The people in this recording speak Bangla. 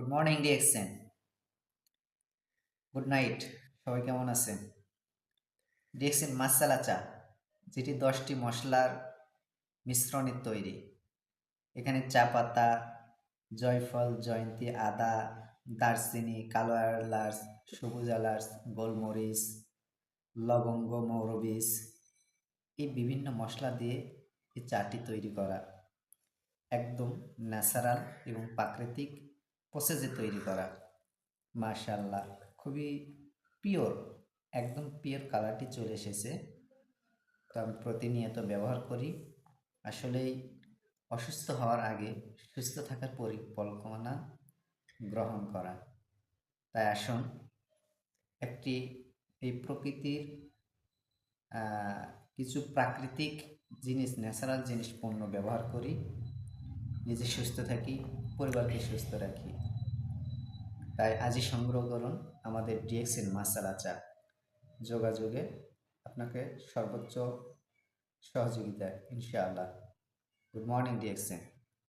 Good morning DXN. Good night. সবাই কেমন আছেন? ডিএক্সএন মাসালা চা, যেটি 10টি মশলার মিশ্রণে তৈরি। এখানে চা পাতা, জয়ফল, জয়ন্তী, আদা, দারচিনি, কালো এলাচ, সবুজ এলাচ, গোলমরিচ, লবঙ্গ, মৌরবীজ, এই বিভিন্ন মশলা দিয়ে এই চাটি তৈরি করা। একদম ন্যাচারাল এবং প্রাকৃতিক প্রসেসে তৈরি করা। মাশাআল্লাহ, খুবই পিওর, একদম পিওর কালারটি চলে এসেছে। তো আমি প্রতিনিয়ত ব্যবহার করি। আসলেই অসুস্থ হওয়ার আগে সুস্থ থাকার পরিকল্পনা গ্রহণ করা। তাই আসুন একটি এই প্রকৃতির কিছু প্রাকৃতিক জিনিস, ন্যাচারাল জিনিস পণ্য ব্যবহার করি, নিজে সুস্থ থাকি, পরিবারকে সুস্থ রাখি। তাই আজই সংগ্রহ করুন আমাদের ডিএক্সএন মাসালা চা। যোগাযোগে আপনাকে সর্বোচ্চ সহযোগিতা ইনশাআল্লাহ। Good morning DXN.